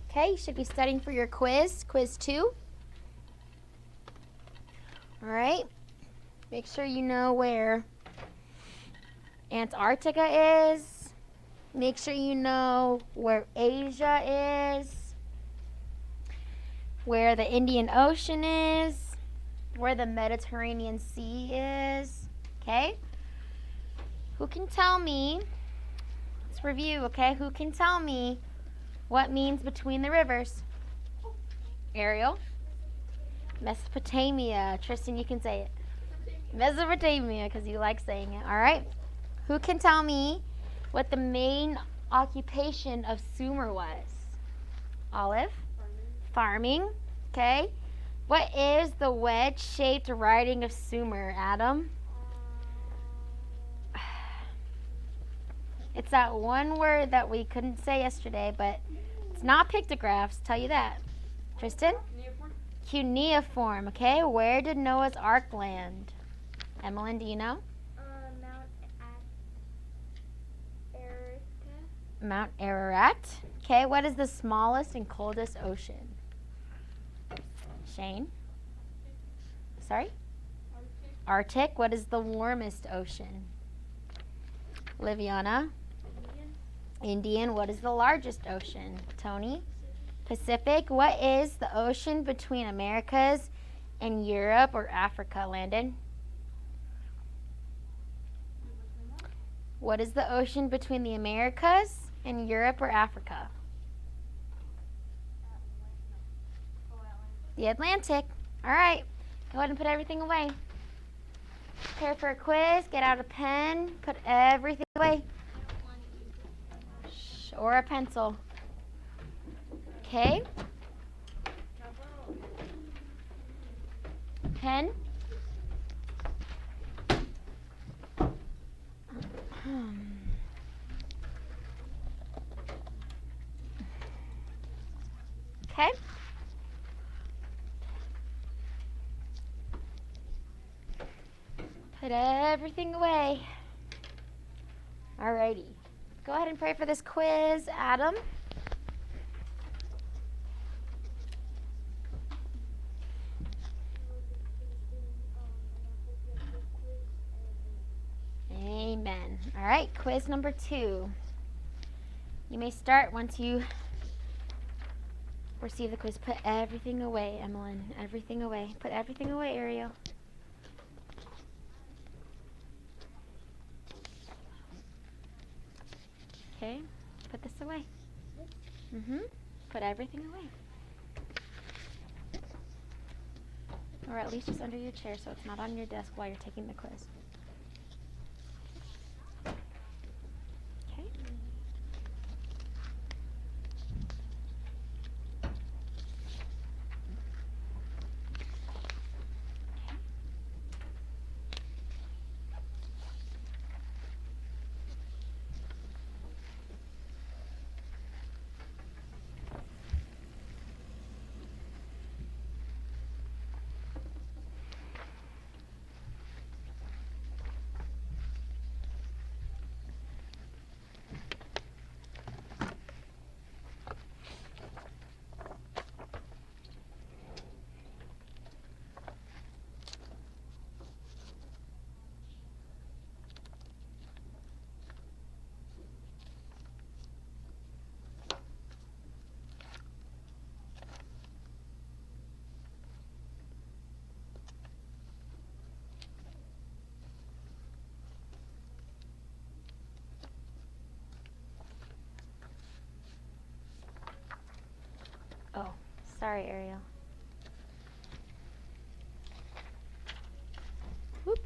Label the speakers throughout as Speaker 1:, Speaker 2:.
Speaker 1: Okay, you should be studying for your quiz, quiz 2. All right, make sure you know where Antarctica is. Make sure you know where Asia is, where the Indian Ocean is, where the Mediterranean Sea is. Okay? Who can tell me, let's review, okay? Who can tell me what means between the rivers? Ariel? Mesopotamia. Tristan, you can say it. Mesopotamia, because you like saying it. All right? Who can tell me what the main occupation of Sumer was? Olive? Farming. Okay. What is the wedge-shaped writing of Sumer, Adam? It's that one word that we couldn't say yesterday, but it's not pictographs, tell you that. Tristan? Cuneiform. Okay. Where did Noah's Ark land? Emmeline, do you know?
Speaker 2: Mount Ararat.
Speaker 1: Mount Ararat. Okay. What is the smallest and coldest ocean? Shane? Sorry? Arctic. What is the warmest ocean? Liviana? Indian. What is the largest ocean? Tony? Pacific. What is the ocean between Americas and Europe or Africa, Landon? What is the ocean between the Americas and Europe or Africa? The Atlantic. All right. Go ahead and put everything away. Prepare for a quiz. Get out a pen. Put everything away. Or a pencil. Okay. Pen. Okay. Put everything away. Alrighty. Go ahead and pray for this quiz, Adam. Amen. All right, quiz number 2. You may start once you receive the quiz. Put everything away, Emmeline. Everything away. Put everything away, Ariel. Okay, put this away. Put everything away. Or at least just under your chair so it's not on your desk while you're taking the quiz. Okay. Oh, sorry, Ariel. Whoop.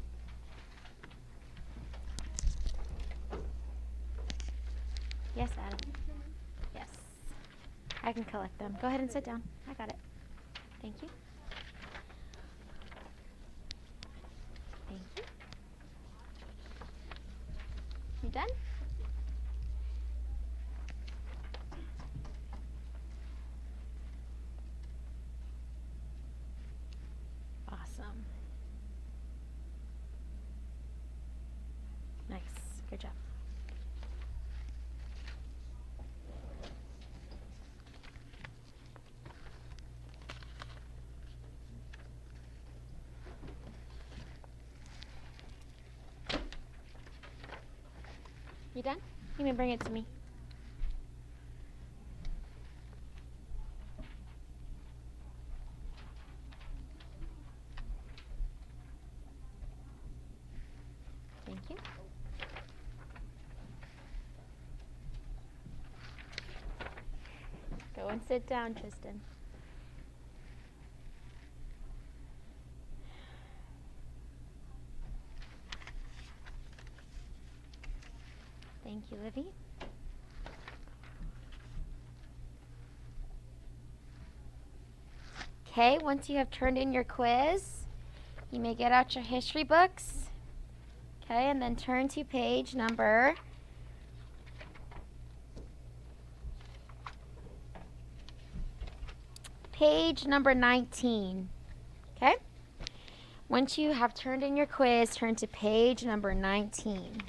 Speaker 1: Yes, Adam. Yes. I can collect them. Go ahead and sit down. I got it. Thank you. Thank you. You done? Awesome. Nice. Good job. You done? You may bring it to me. Thank you. Go and sit down, Tristan. Thank you, Livy. Okay, once you have turned in your quiz, you may get out your history books. Okay, and then turn to page number 19. Okay? Once you have turned in your quiz, turn to page number 19.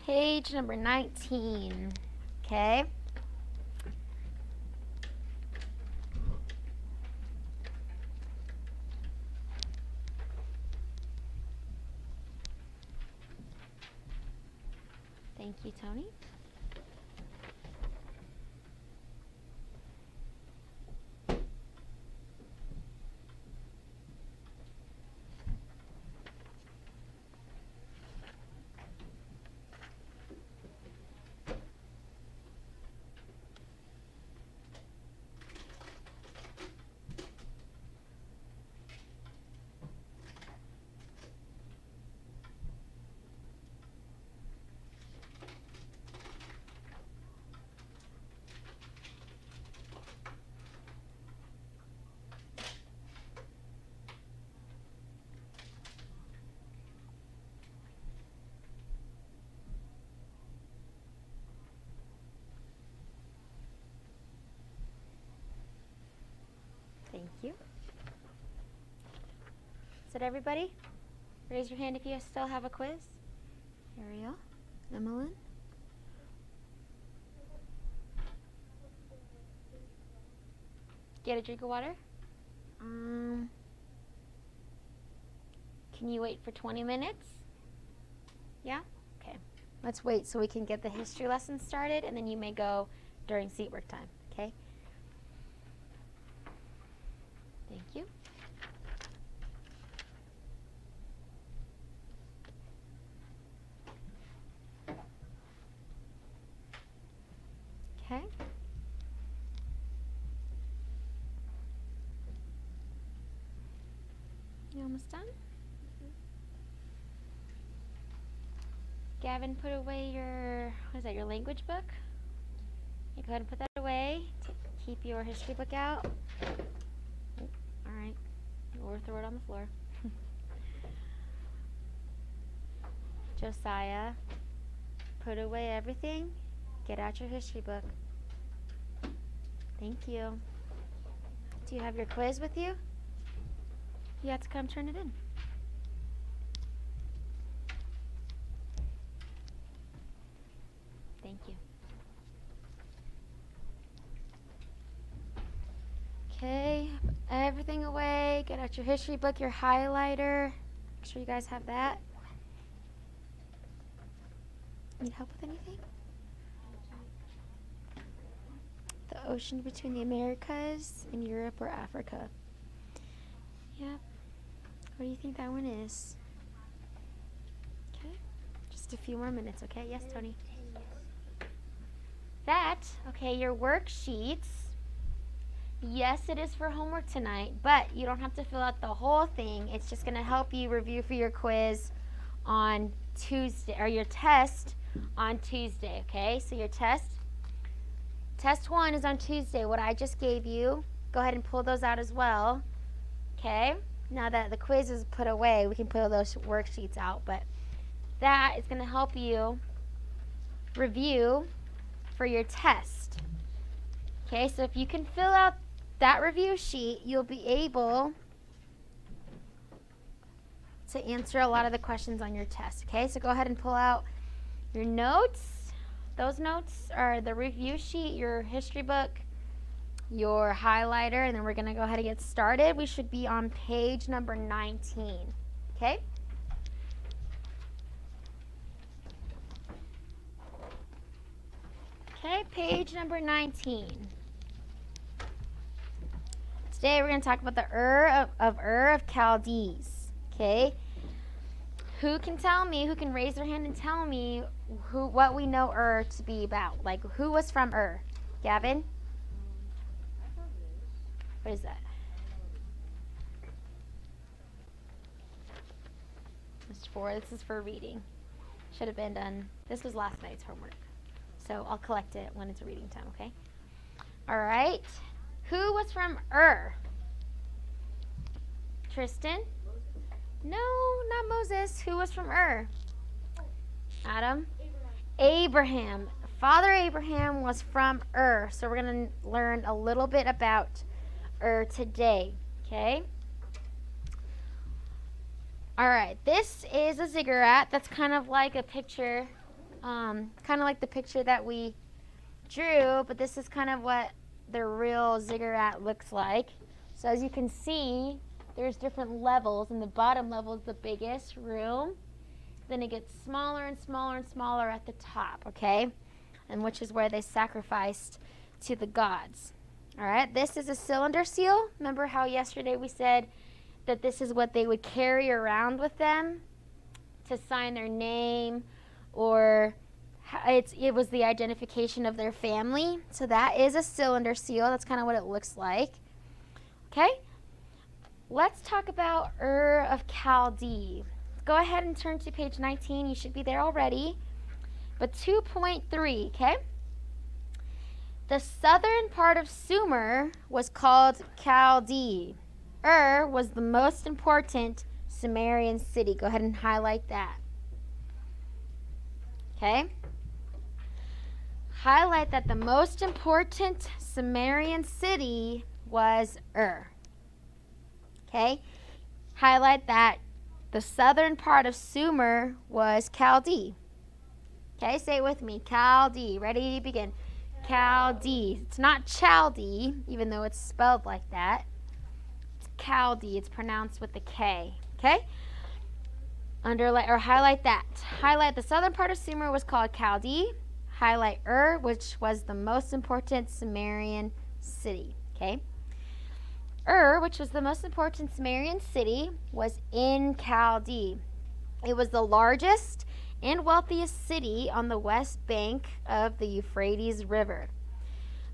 Speaker 1: Page number 19. Okay? Thank you, Tony. Thank you. Is that everybody? Raise your hand if you still have a quiz. Ariel, Emmeline. Get a drink of water. Can you wait for 20 minutes? Yeah? Okay. Let's wait so we can get the history lesson started, and then you may go during seat work time, okay? Thank you. Okay. You almost done? Gavin, put away your, what is that, your language book? You go ahead and put that away. Keep your history book out. Oh, all right. Or throw it on the floor. Josiah, put away everything. Get out your history book. Thank you. Do you have your quiz with you? You have to come turn it in. Thank you. Okay, everything away. Get out your history book, your highlighter. Make sure you guys have that. Need help with anything? The ocean between the Americas and Europe or Africa. Yep. What do you think that one is? Okay. Just a few more minutes, okay? Yes, Tony? That, okay, your worksheets. Yes, it is for homework tonight, but you don't have to fill out the whole thing. It's just going to help you review for your quiz on Tuesday, or your test on Tuesday, okay? So your test 1 is on Tuesday, what I just gave you. Go ahead and pull those out as well, okay? Now that the quiz is put away, we can pull those worksheets out, but that is going to help you review for your test. Okay, so if you can fill out that review sheet, you'll be able to answer a lot of the questions on your test. Okay, so go ahead and pull out your notes. Those notes are the review sheet, your history book, your highlighter, and then we're going to go ahead and get started. We should be on page number 19. Okay? Okay, page number 19. Today we're going to talk about the Ur of Chaldees. Okay? Who can tell me, who can raise their hand and tell me what we know Ur to be about? Like, who was from Ur? Gavin? What is that? Mr. 4, this is for reading. Should have been done. This was last night's homework. So I'll collect it when it's reading time, okay? All right. Who was from Ur? Tristan? No, not Moses. Who was from Ur? Adam? Abraham. Father Abraham was from Ur. So we're going to learn a little bit about Ur today, okay? All right, this is a ziggurat. That's kind of like a picture, kind of like the picture that we drew, but this is kind of what the real ziggurat looks like. So as you can see, there's different levels, and the bottom level is the biggest room. Then it gets smaller and smaller and smaller at the top, okay? And which is where they sacrificed to the gods. All right, this is a cylinder seal. Remember how yesterday we said that this is what they would carry around with them to sign their name, or it was the identification of their family. So that is a cylinder seal. That's kind of what it looks like. Okay, let's talk about Ur of Chaldee. Go ahead and turn to page 19. You should be there already. But 2.3, okay? The southern part of Sumer was called Chaldee. Ur was the most important Sumerian city. Go ahead and highlight that. Okay? Highlight that the most important Sumerian city was Ur. Okay? Highlight that the southern part of Sumer was Chaldee. Okay, say it with me. Chaldee. Ready to begin. Chaldee. It's not Chaldee, even though it's spelled like that. It's Chaldee. It's pronounced with the K. Okay? Underline or highlight that. Highlight the southern part of Sumer was called Chaldee. Highlight Ur, which was the most important Sumerian city. Okay? Ur, which was the most important Sumerian city, was in Chaldee. It was the largest and wealthiest city on the west bank of the Euphrates River.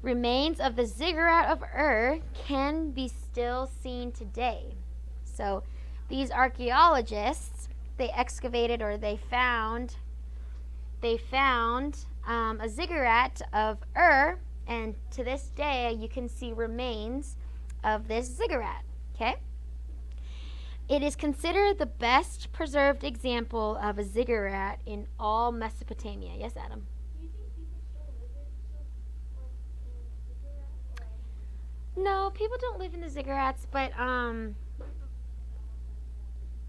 Speaker 1: Remains of the ziggurat of Ur can be still seen today. So these archaeologists, they excavated, or they found a ziggurat of Ur, and to this day you can see remains of this ziggurat. Okay? It is considered the best preserved example of a ziggurat in all Mesopotamia. Yes, Adam?
Speaker 2: Do you think people still live in
Speaker 1: No, people don't live in the ziggurats, but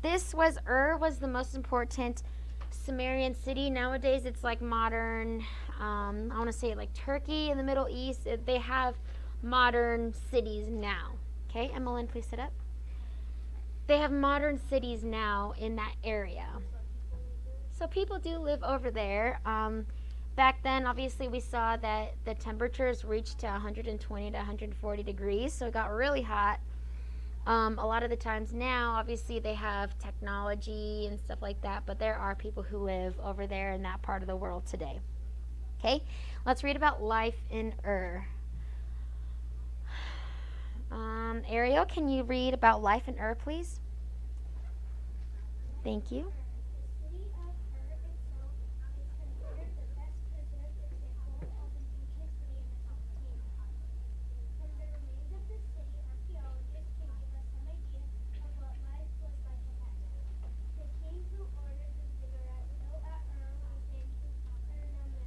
Speaker 1: this was Ur was the most important Sumerian city. Nowadays it's like modern, I want to say like Turkey in the Middle East. They have modern cities now. Okay, Emmeline, please sit up. They have modern cities now in that area. So people do live over there. Back then, obviously, we saw that the temperatures reached to 120 to 140 degrees, so it got really hot. A lot of the times now, obviously, they have technology and stuff like that, but there are people who live over there in that part of the world today. Okay, let's read about life in Ur. Ariel, can you read about life in Ur, please? Thank you.
Speaker 2: The city of Ur itself is considered the best preserved example of an ancient city in Mesopotamia. From the remains of this city, archaeologists can give us some idea of what life was like ahead. The king who ordered the ziggurat built at Ur was named Ur-Nammu.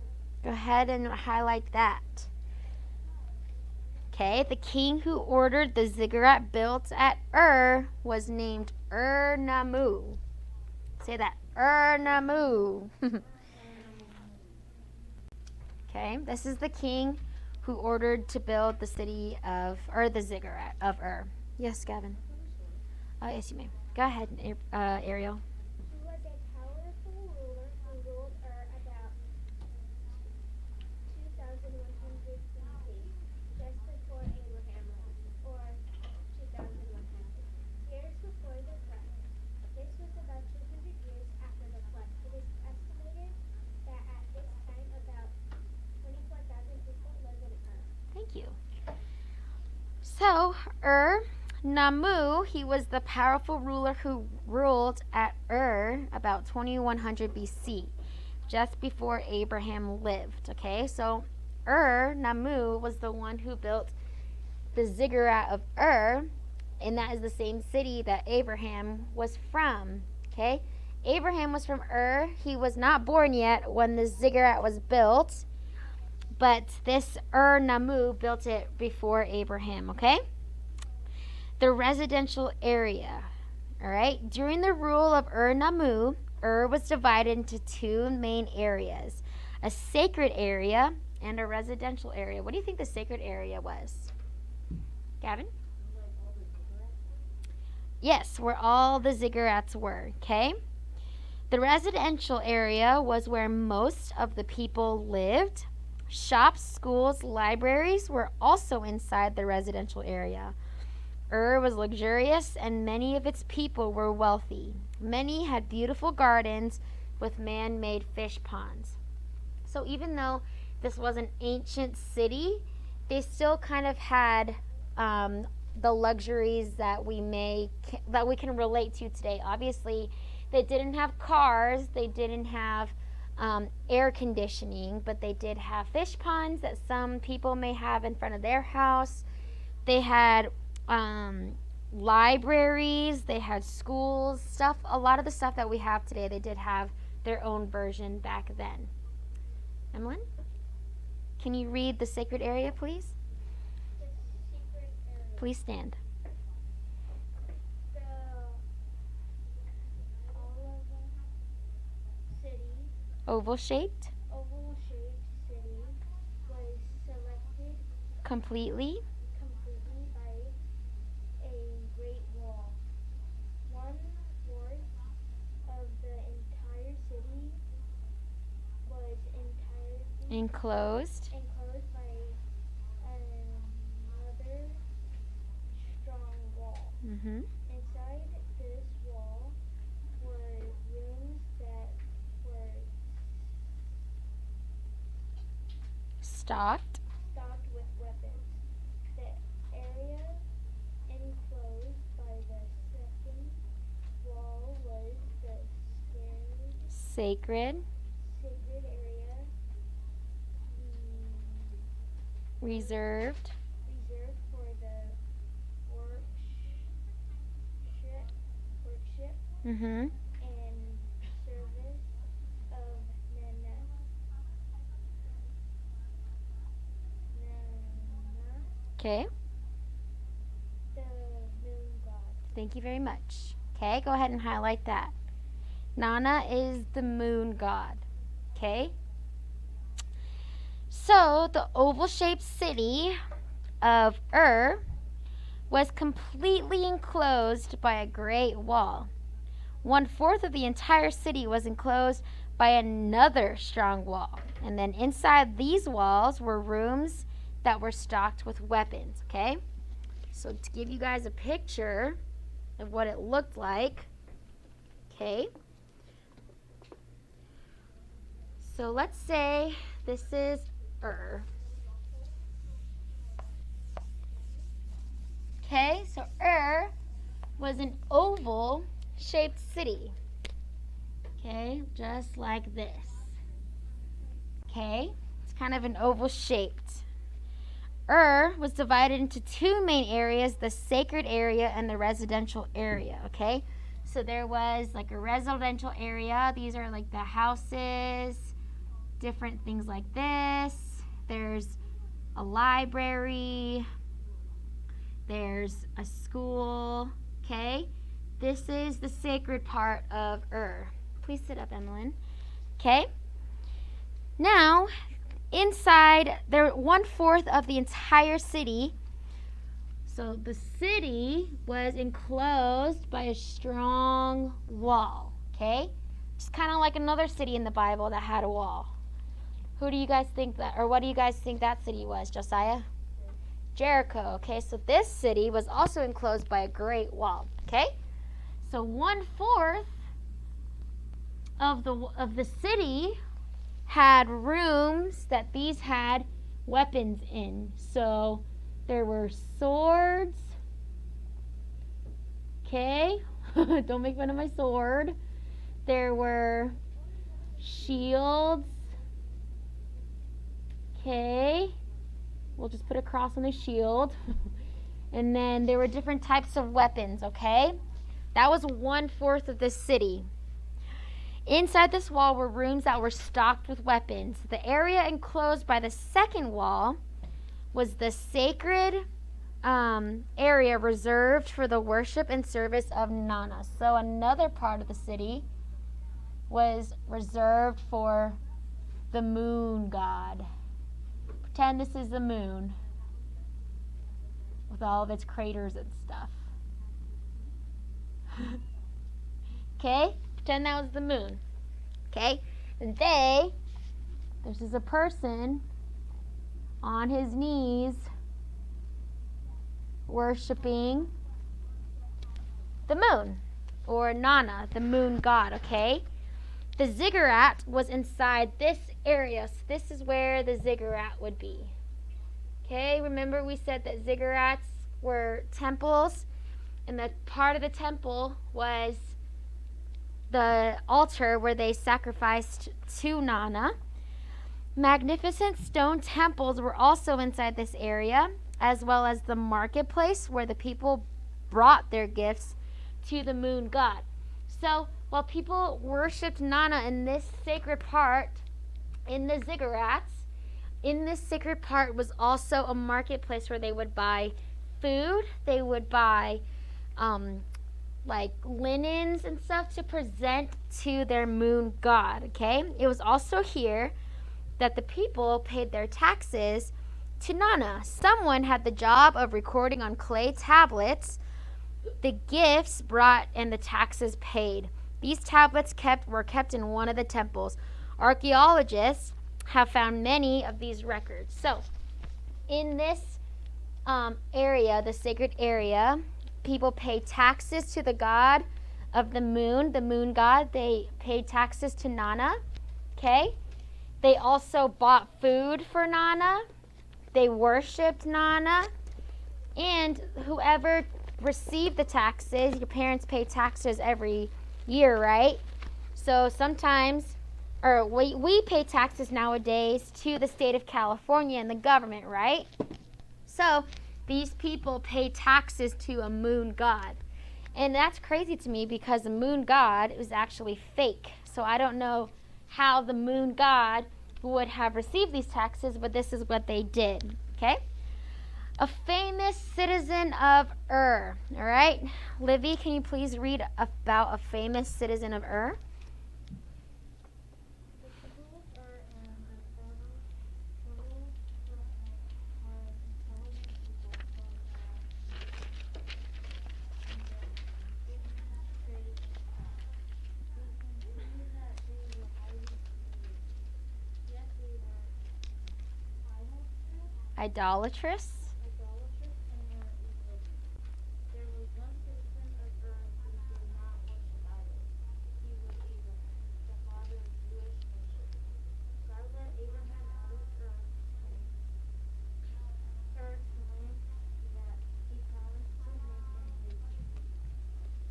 Speaker 1: Go ahead and highlight that. Okay, the king who ordered the ziggurat built at Ur was named Ur-Nammu. Say that, Ur-Nammu. Okay, this is the king who ordered to build the city of, or the ziggurat of Ur. Yes, Gavin. Yes, you may. Go ahead, Ariel.
Speaker 2: He was a powerful ruler who ruled about 2,100 BC, just before Abraham lived, or 2,100 years before the flood. This was about 200 years after the flood. It is estimated that at this time about 24,000 people lived in Ur.
Speaker 1: Thank you. So, Ur-Nammu, he was the powerful ruler who ruled at Ur about 2100 BC, just before Abraham lived. Okay, so Ur-Nammu was the one who built the ziggurat of Ur, and that is the same city that Abraham was from. Okay, Abraham was from Ur. He was not born yet when the ziggurat was built, but this Ur-Nammu built it before Abraham. Okay, the residential area. All right, during the rule of Ur-Nammu, Ur was divided into two main areas: a sacred area and a residential area. What do you think the sacred area was? Gavin? Yes, where all the ziggurats were, okay? The residential area was where most of the people lived. Shops, schools, libraries were also inside the residential area. Ur was luxurious, and many of its people were wealthy. Many had beautiful gardens with man-made fish ponds. So even though this was an ancient city, they still kind of had the luxuries that we can relate to today. Obviously, they didn't have cars, they didn't have air conditioning, but they did have fish ponds that some people may have in front of their house. They had libraries, they had schools, stuff. A lot of the stuff that we have today, they did have their own version back then. Emlyn, can you read the sacred area, please?
Speaker 2: The secret area.
Speaker 1: Please stand.
Speaker 2: The
Speaker 1: Oval-shaped,
Speaker 2: oval-shaped city was selected
Speaker 1: completely
Speaker 2: by a great wall. 1/4 of the entire city was entirely
Speaker 1: enclosed.
Speaker 2: enclosed by another strong wall.
Speaker 1: Mm-hmm.
Speaker 2: Inside this wall were rooms that were
Speaker 1: Stocked
Speaker 2: stocked with weapons. The area enclosed by the second wall was the
Speaker 1: sacred,
Speaker 2: sacred area
Speaker 1: reserved.
Speaker 2: reserved for the worship
Speaker 1: Mm-hmm.
Speaker 2: and service of Nana.
Speaker 1: Okay.
Speaker 2: The moon god.
Speaker 1: Thank you very much. Okay, go ahead and highlight that. Nana is the moon god. Okay. So the oval-shaped city of Ur was completely enclosed by a great wall. 1/4 of the entire city was enclosed by another strong wall. And then inside these walls were rooms that were stocked with weapons, okay? So to give you guys a picture of what it looked like, okay? So let's say this is Ur. Okay, so Ur was an oval-shaped city. Okay, just like this. Okay, it's kind of an oval-shaped. Ur was divided into two main areas, the sacred area and the residential area, okay? So there was like a residential area. These are like the houses, different things like this. There's a library, There's a school, okay? This is the sacred part of Ur. Please sit up, Emmeline. Okay? Now, inside, there 1/4 of the entire city. So the city was enclosed by a strong wall, okay? Just kind of like another city in the Bible that had a wall. Who do you guys think that, or what do you guys think that city was, Josiah? Jericho, okay? So this city was also enclosed by a great wall, okay? So 1/4 of the city had rooms that these had weapons in. So there were swords. Okay? Don't make fun of my sword. There were shields. Okay? We'll just put a cross on the shield. And then there were different types of weapons, okay? That was 1/4 of the city. Inside this wall were rooms that were stocked with weapons. The area enclosed by the second wall was the sacred area reserved for the worship and service of Nana. So another part of the city was reserved for the moon god. Pretend this is the moon with all of its craters and stuff. Okay? Pretend that was the moon. Okay? And there's just a person on his knees worshiping the moon, or Nana, the moon god, okay? The ziggurat was inside this area, so this is where the ziggurat would be. Okay, remember we said that ziggurats were temples, and the part of the temple was the altar where they sacrificed to Nana. Magnificent stone temples were also inside this area, as well as the marketplace where the people brought their gifts to the moon god. So while people worshipped Nana in this sacred part, in the ziggurats, in this sacred part was also a marketplace where they would buy food, they would buy like linens and stuff to present to their moon god, okay? It was also here that the people paid their taxes to Nana. Someone had the job of recording on clay tablets the gifts brought and the taxes paid. These tablets were kept in one of the temples. Archaeologists have found many of these records. So, in this area, the sacred area, people pay taxes to the god of the moon god. They paid taxes to Nana, okay? They also bought food for Nana. They worshipped Nana. And whoever received the taxes, your parents pay taxes every year, right? So sometimes, or we pay taxes nowadays to the state of California and the government, right? So these people pay taxes to a moon god. And that's crazy to me because the moon god was actually fake. So I don't know how the moon god would have received these taxes, but this is what they did, okay? A famous citizen of Ur, all right? Livy, can you please read about a famous citizen of Ur? Idolatrous.
Speaker 2: There was one citizen of Ur who did not worship idols. He was Abram, the father of the Jewish nation. God led Abraham out of Ur to land that he promised to him and his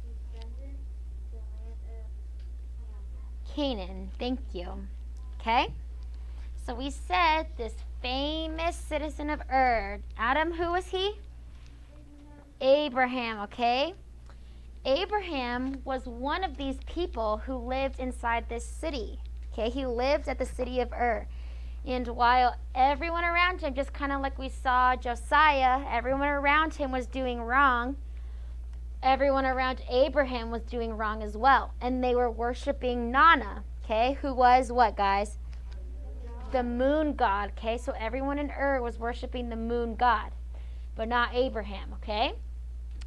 Speaker 2: descendants, the land of
Speaker 1: Canaan. Thank you. Okay? So we said this famous citizen of Ur. Adam, who was he? Abraham, okay? Abraham was one of these people who lived inside this city. Okay, he lived at the city of Ur. And while everyone around him, just kind of like we saw Josiah, everyone around him was doing wrong, everyone around Abraham was doing wrong as well. And they were worshiping Nana, okay, who was what, guys? The moon god, okay? So everyone in Ur was worshiping the moon god, but not Abraham, okay?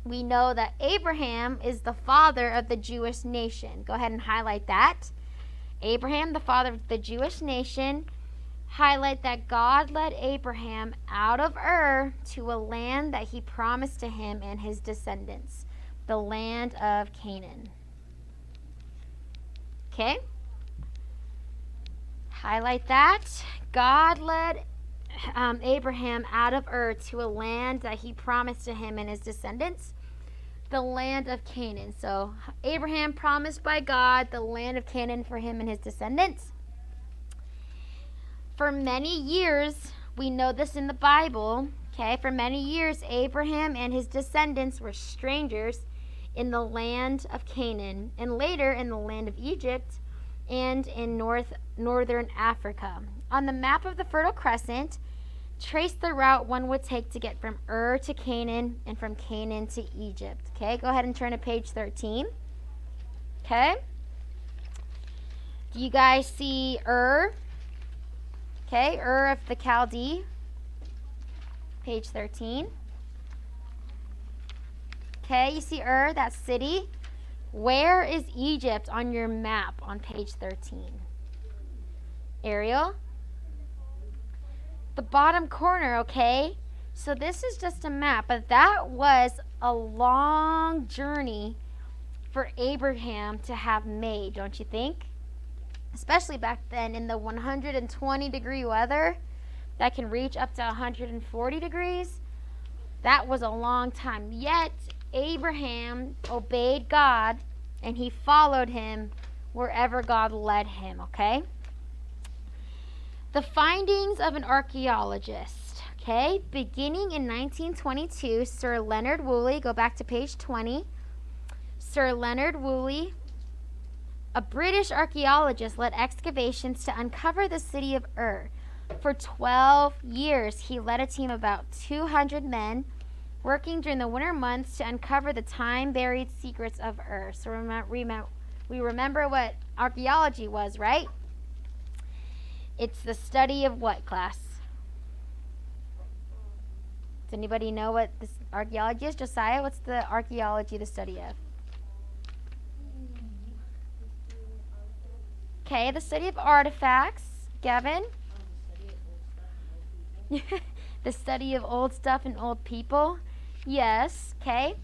Speaker 1: We know that Abraham is the father of the Jewish nation. Go ahead and highlight that. Abraham, the father of the Jewish nation. Highlight that God led Abraham out of Ur to a land that he promised to him and his descendants, the land of Canaan. Okay? Highlight that. God led Abraham out of Ur to a land that he promised to him and his descendants, the land of Canaan. So Abraham promised by God the land of Canaan for him and his descendants. For many years, we know this in the Bible, okay? For many years, Abraham and his descendants were strangers in the land of Canaan, and later in the land of Egypt and in northern Africa. On the map of the Fertile Crescent, trace the route one would take to get from Ur to Canaan and from Canaan to Egypt. Okay, go ahead and turn to page 13. Okay. Do you guys see Ur? Okay, Ur of the Chaldee. Page 13. Okay, you see Ur, that city. Where is Egypt on your map on page 13? Ariel? The bottom corner, okay? So this is just a map, but that was a long journey for Abraham to have made, don't you think? Especially back then in the 120 degree weather that can reach up to 140 degrees. That was a long time. Yet Abraham obeyed God and he followed him wherever God led him, okay? The findings of an archaeologist, okay? Beginning in 1922, Sir Leonard Woolley, go back to page 20. Sir Leonard Woolley, a British archaeologist, led excavations to uncover the city of Ur. For 12 years, he led a team of about 200 men working during the winter months to uncover the time-buried secrets of Ur. So we remember what archaeology was, right? It's the study of what, class? Does anybody know what this archaeology is? Josiah, what's the archaeology, the study of? Okay, the study of artifacts. Gavin? The study of old stuff and old people. Yes, okay.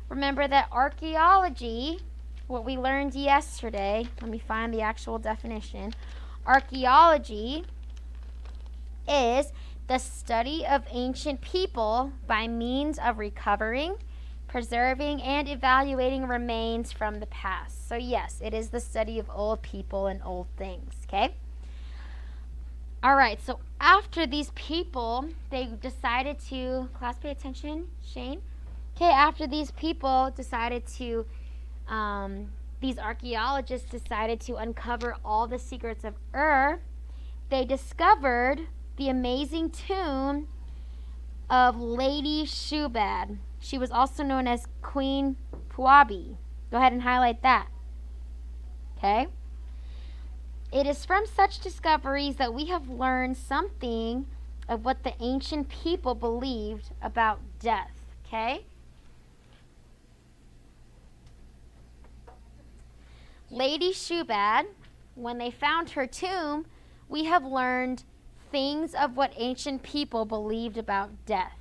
Speaker 1: Remember that archaeology, what we learned yesterday, let me find the actual definition. Archaeology is the study of ancient people by means of recovering, preserving, and evaluating remains from the past. So yes, it is the study of old people and old things, okay? All right, so after these people, they decided to, class pay attention, Shane. Okay, after these people decided to, these archaeologists decided to uncover all the secrets of Ur, they discovered the amazing tomb of Lady Shubad. She was also known as Queen Puabi. Go ahead and highlight that. Okay? It is from such discoveries that we have learned something of what the ancient people believed about death. Okay? Lady Shubad, when they found her tomb, we have learned things of what ancient people believed about death.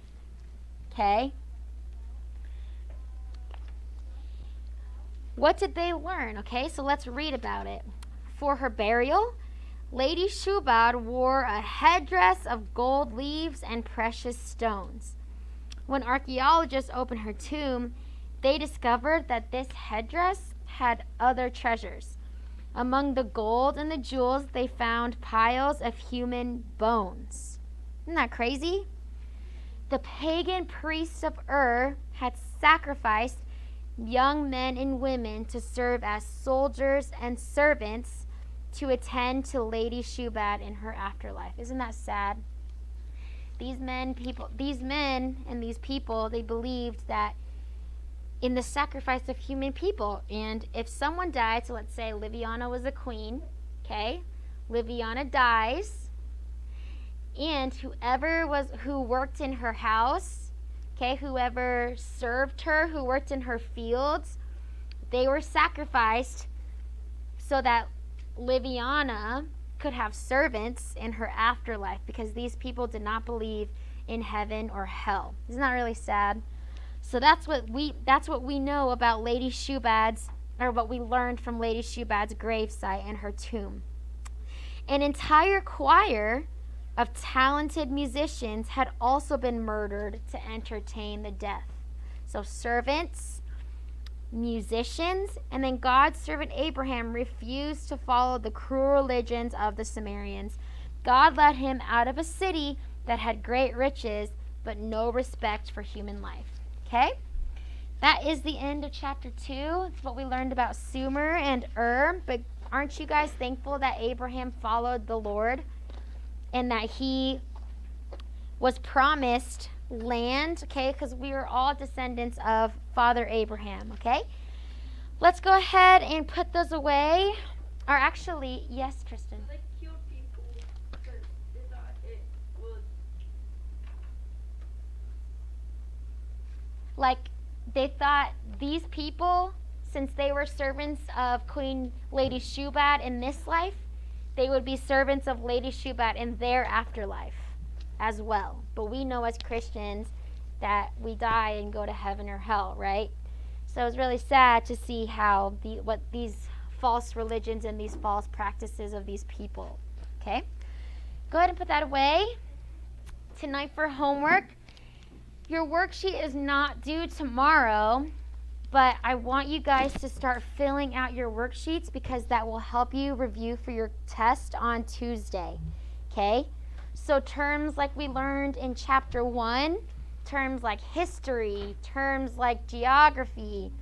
Speaker 1: Okay? What did they learn? Okay, so let's read about it. For her burial, Lady Shubad wore a headdress of gold leaves and precious stones. When archaeologists opened her tomb, they discovered that this headdress had other treasures. Among the gold and the jewels, they found piles of human bones. Isn't that crazy? The pagan priests of Ur had sacrificed young men and women to serve as soldiers and servants to attend to Lady Shubad in her afterlife. Isn't that sad? These men and these people, they believed that in the sacrifice of human people. And if someone died, so let's say Liviana was a queen, okay? Liviana dies, and who worked in her house, okay, whoever served her, who worked in her fields, they were sacrificed so that Liviana could have servants in her afterlife, because these people did not believe in heaven or hell. Isn't that really sad? So that's what we know about Lady Shubad's, or what we learned from Lady Shubad's gravesite and her tomb. An entire choir of talented musicians had also been murdered to entertain the death. So servants, musicians, and then God's servant Abraham refused to follow the cruel religions of the Sumerians. God led him out of a city that had great riches, but no respect for human life. Okay? That is the end of chapter 2. It's what we learned about Sumer and but aren't you guys thankful that Abraham followed the Lord and that he was promised land, okay? Because we are all descendants of Father Abraham, okay? Let's go ahead and put those away. Or actually, yes, Tristan.
Speaker 3: They killed people because they thought it would.
Speaker 1: Like, they thought these people, since they were servants of Queen Lady Shubad in this life, they would be servants of Lady Shubad in their afterlife as well. But we know as Christians that we die and go to heaven or hell, right? So it's really sad to see how what these false religions and these false practices of these people. Okay? Go ahead and put that away. Tonight for homework. Your worksheet is not due tomorrow, but I want you guys to start filling out your worksheets because that will help you review for your test on Tuesday. Okay? So terms like we learned in chapter 1, terms like history, terms like geography,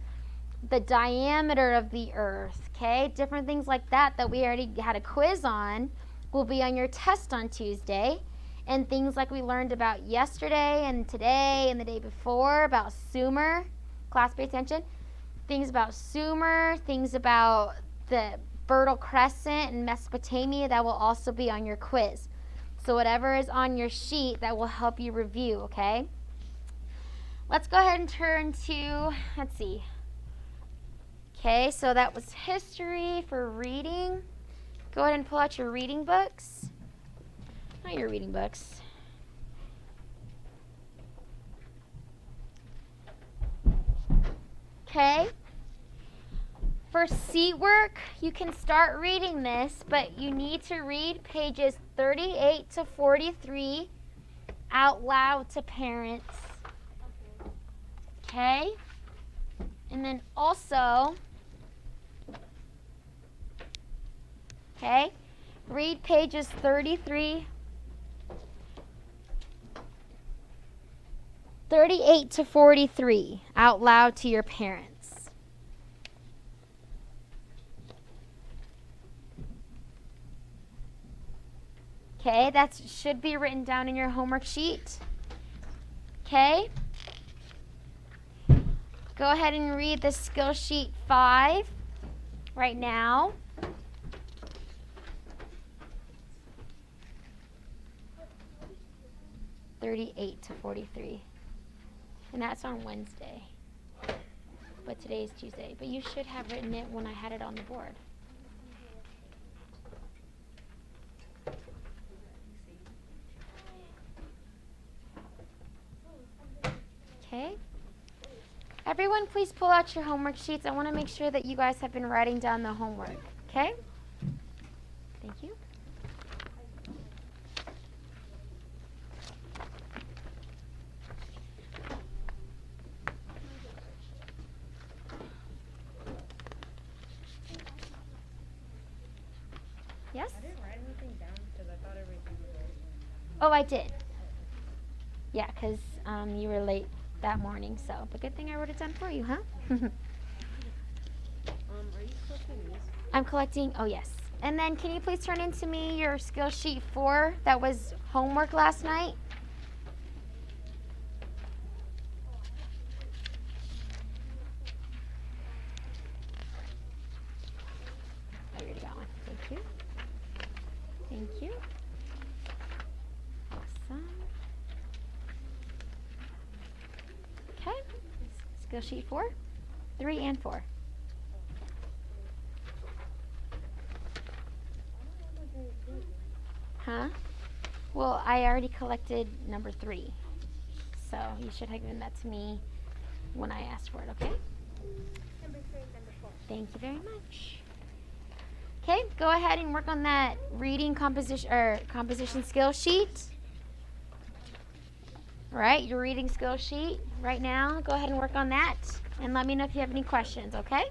Speaker 1: the diameter of the earth, okay? Different things like that we already had a quiz on will be on your test on Tuesday. And things like we learned about yesterday and today and the day before about Sumer, class pay attention, things about Sumer, things about the Fertile Crescent and Mesopotamia, that will also be on your quiz. So whatever is on your sheet, that will help you review, okay? Let's go ahead and turn to, let's see. Okay, so that was history for reading. Go ahead and pull out your reading books. Not your reading books. Okay. For seat work, you can start reading this, but you need to read pages 38 to 43 out loud to parents. Okay? And then also, okay, read pages 38 to 43 out loud to your parents. Okay, that should be written down in your homework sheet. Okay? Go ahead and read the skill sheet 5 right now. (38 to 43). And that's on Wednesday. But today is Tuesday. But you should have written it when I had it on the board. Okay. Everyone, please pull out your homework sheets. I want to make sure that you guys have been writing down the homework. Okay? Thank you. Yes?
Speaker 3: I didn't write anything down because I thought everything was already done.
Speaker 1: Oh, I did. Yeah, because you were late that morning, so. But good thing I wrote it down for you, huh?
Speaker 3: Are you collecting these?
Speaker 1: I'm collecting, oh yes. And then can you please turn into me your skill sheet 4 that was homework last night? Oh, you already got one. Thank you. Thank you. Awesome. Okay. Skill sheet 4, 3, and 4. Huh? Well, I already collected number 3. So you should have given that to me when I asked for it, okay?
Speaker 2: Number 3 and number 4.
Speaker 1: Thank you very much. Okay, go ahead and work on that reading composition skill sheet. All right, your reading skill sheet right now. Go ahead and work on that and let me know if you have any questions, okay?